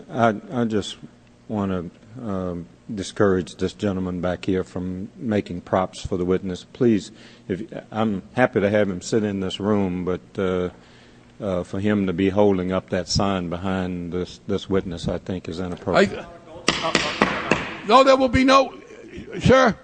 I just want to discourage this gentleman back here from making props for the witness. Please, I'm happy to have him sit in this room, but for him to be holding up that sign behind this witness, I think is inappropriate. No, there will be no, sir.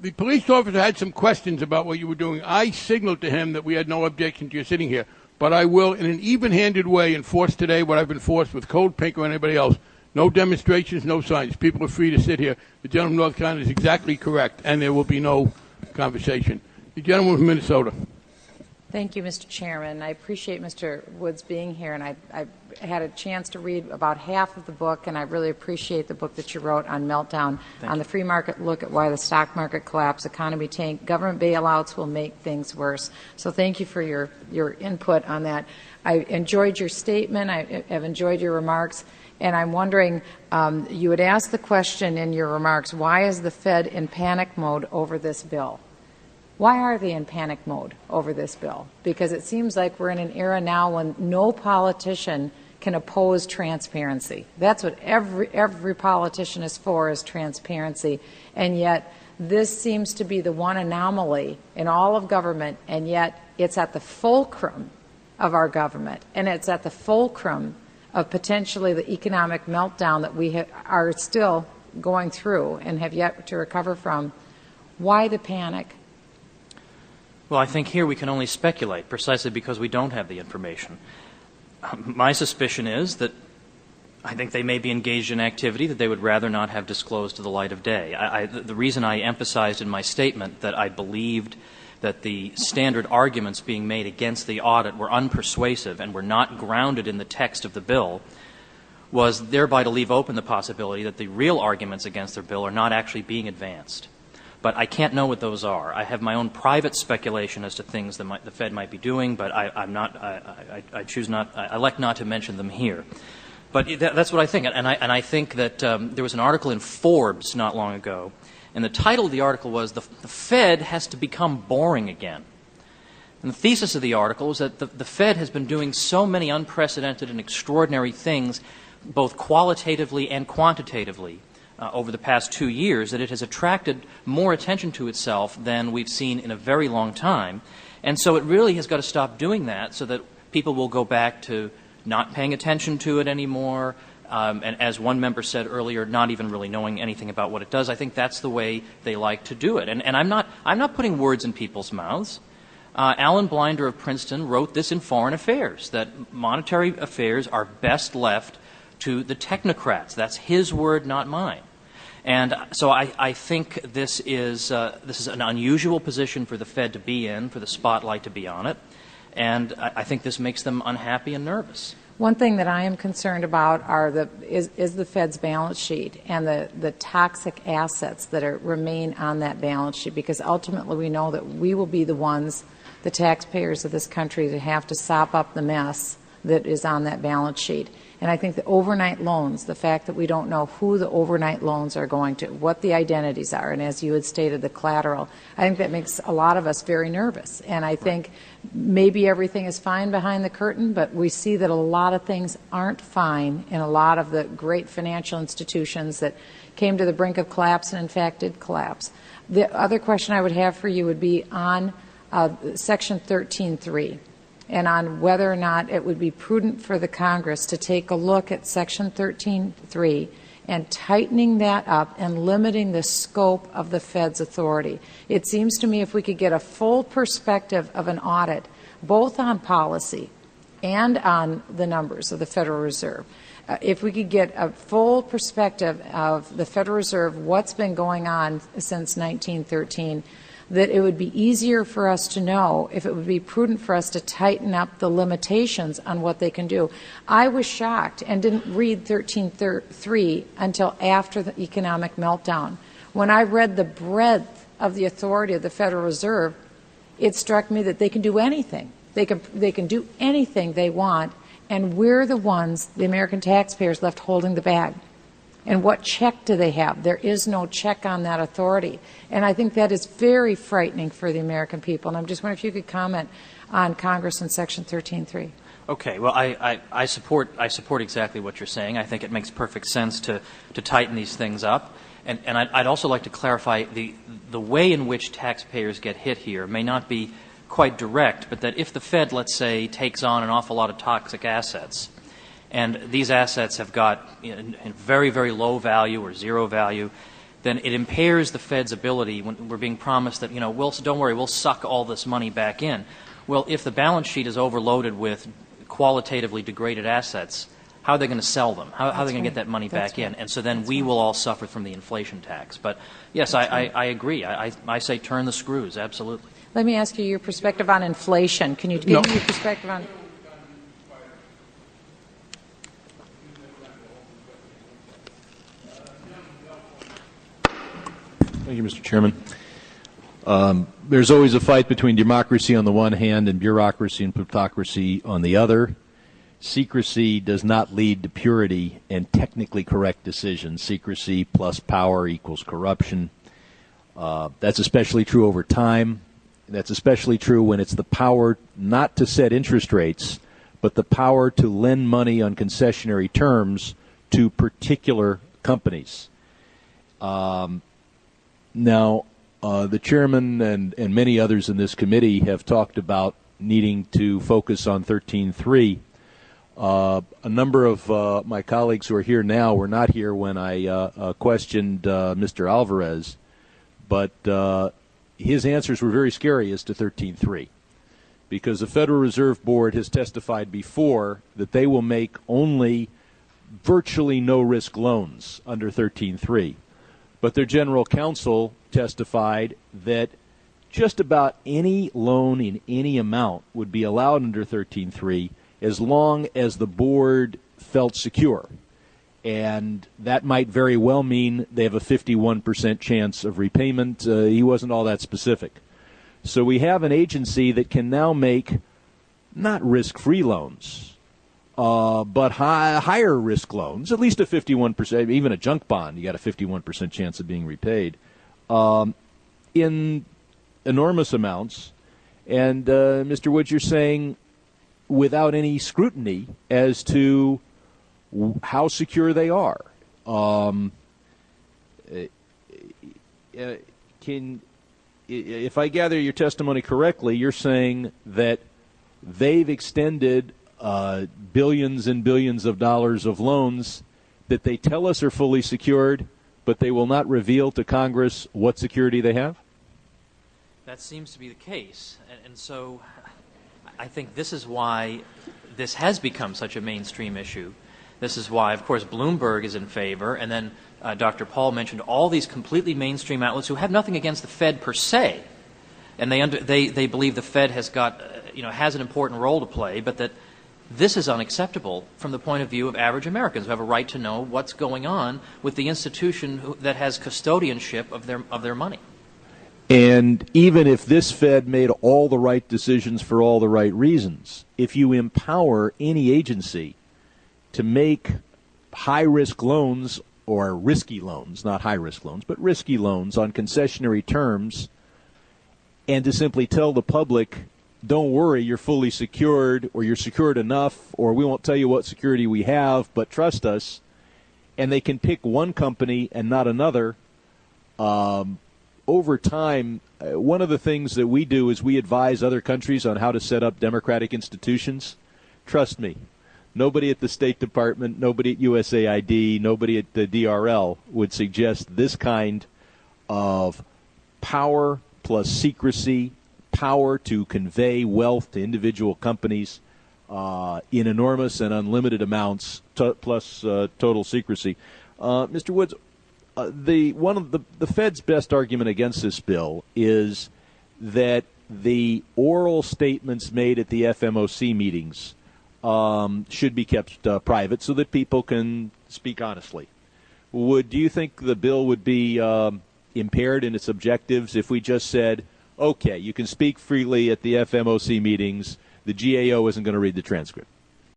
The police officer had some questions about what you were doing. I signaled to him that we had no objection to your sitting here, but I will, in an even-handed way, enforce today what I've enforced with Code Pink or anybody else. No demonstrations, no signs. People are free to sit here. The gentleman from North Carolina is exactly correct, and there will be no conversation. The gentleman from Minnesota. Thank you, Mr. Chairman. I appreciate Mr. Woods being here, and I had a chance to read about half of the book, and I really appreciate the book that you wrote on Meltdown, on the free market look at why the stock market collapsed, economy tanked, government bailouts will make things worse. So thank you for your input on that. I enjoyed your statement. I have enjoyed your remarks. And I'm wondering, you had asked the question in your remarks, why is the Fed in panic mode over this bill? Why are they in panic mode over this bill? Because it seems like we're in an era now when no politician can oppose transparency. That's what every politician is for, is transparency. And yet this seems to be the one anomaly in all of government, and yet it's at the fulcrum of our government, and it's at the fulcrum of potentially the economic meltdown that we are still going through and have yet to recover from. Why the panic? Well, I think here we can only speculate, precisely because we don't have the information. My suspicion is that I think they may be engaged in activity that they would rather not have disclosed to the light of day. The reason I emphasized in my statement that I believed that the standard arguments being made against the audit were unpersuasive and were not grounded in the text of the bill was thereby to leave open the possibility that the real arguments against their bill are not actually being advanced. But I can't know what those are. I have my own private speculation as to things that the Fed might be doing, but I choose not. I elect not to mention them here. But that's what I think, and I think that there was an article in Forbes not long ago, and the title of the article was "The Fed Has to Become Boring Again." And the thesis of the article was that the Fed has been doing so many unprecedented and extraordinary things, both qualitatively and quantitatively, over the past 2 years, that it has attracted more attention to itself than we've seen in a very long time. And so it really has got to stop doing that so that people will go back to not paying attention to it anymore, and as one member said earlier, not even really knowing anything about what it does. I think that's the way they like to do it. And I'm not putting words in people's mouths. Alan Blinder of Princeton wrote this in Foreign Affairs, that monetary affairs are best left to the technocrats. That's his word, not mine. And so I think this is an unusual position for the Fed to be in, for the spotlight to be on it, and I think this makes them unhappy and nervous. One thing that I am concerned about is the Fed's balance sheet and the toxic assets that remain on that balance sheet, because ultimately we know that we will be the ones, the taxpayers of this country, that have to sop up the mess that is on that balance sheet. And I think the overnight loans, the fact that we don't know who the overnight loans are going to, what the identities are, and as you had stated, the collateral, I think that makes a lot of us very nervous. And I think maybe everything is fine behind the curtain, but we see that a lot of things aren't fine in a lot of the great financial institutions that came to the brink of collapse and in fact did collapse. The other question I would have for you would be on Section 13.3. and on whether or not it would be prudent for the Congress to take a look at Section 13.3 and tightening that up and limiting the scope of the Fed's authority. It seems to me if we could get a full perspective of an audit, both on policy and on the numbers of the Federal Reserve, if we could get a full perspective of the Federal Reserve, what's been going on since 1913, that it would be easier for us to know if it would be prudent for us to tighten up the limitations on what they can do. I was shocked and didn't read 13.3 until after the economic meltdown. When I read the breadth of the authority of the Federal Reserve, it struck me that they can do anything. They can do anything they want, and we're the ones, the American taxpayers, left holding the bag. And what check do they have? There is no check on that authority. And I think that is very frightening for the American people. And I'm just wondering if you could comment on Congress and Section 13.3. Okay, well, I support exactly what you're saying. I think it makes perfect sense to tighten these things up. And I'd also like to clarify the way in which taxpayers get hit here may not be quite direct, but that if the Fed, let's say, takes on an awful lot of toxic assets, and these assets have got very, very low value or zero value, then it impairs the Fed's ability when we're being promised that, don't worry, we'll suck all this money back in. Well, if the balance sheet is overloaded with qualitatively degraded assets, how are they going to sell them? How are they going to get that money back in? And so then we will all suffer from the inflation tax. But, yes, I agree. I say turn the screws, absolutely. Let me ask you your perspective on inflation. Can you give me your perspective on... Thank you, Mr. Chairman. There's always a fight between democracy on the one hand and bureaucracy and plutocracy on the other. Secrecy does not lead to purity and technically correct decisions. Secrecy plus power equals corruption. That's especially true over time. That's especially true when it's the power not to set interest rates, but the power to lend money on concessionary terms to particular companies. Now, the chairman and many others in this committee have talked about needing to focus on 13.3. A number of my colleagues who are here now were not here when I questioned Mr. Alvarez, but his answers were very scary as to 13.3, because the Federal Reserve Board has testified before that they will make only virtually no-risk loans under 13.3. But their general counsel testified that just about any loan in any amount would be allowed under 13.3 as long as the board felt secure. And that might very well mean they have a 51% chance of repayment. He wasn't all that specific. So we have an agency that can now make not risk-free loans, but higher risk loans, at least a 51%, even a junk bond, you got a 51% chance of being repaid, in enormous amounts. And, Mr. Woods, you're saying without any scrutiny as to how secure they are. If I gather your testimony correctly, you're saying that they've extended billions and billions of dollars of loans that they tell us are fully secured, but they will not reveal to Congress what security they have? That seems to be the case. And so I think this is why this has become such a mainstream issue. This is why, of course, Bloomberg is in favor, and then Dr. Paul mentioned all these completely mainstream outlets who have nothing against the Fed per se, and they believe the Fed has got has an important role to play, but that this is unacceptable from the point of view of average Americans who have a right to know what's going on with the institution that has custodianship of their money. And even if this Fed made all the right decisions for all the right reasons, if you empower any agency to make high-risk loans or risky loans, not high-risk loans, but risky loans on concessionary terms, and to simply tell the public, don't worry, you're fully secured, or you're secured enough, or we won't tell you what security we have, but trust us, and they can pick one company and not another, over time, one of the things that we do is we advise other countries on how to set up democratic institutions. Trust me. Nobody at the State Department, nobody at USAID, nobody at the DRL would suggest this kind of power plus secrecy, power to convey wealth to individual companies in enormous and unlimited amounts, plus total secrecy. Mr. Woods, one of the Fed's best argument against this bill is that the oral statements made at the FMOC meetings should be kept private so that people can speak honestly. Do you think the bill would be impaired in its objectives if we just said, okay, you can speak freely at the FMOC meetings, the GAO isn't going to read the transcript?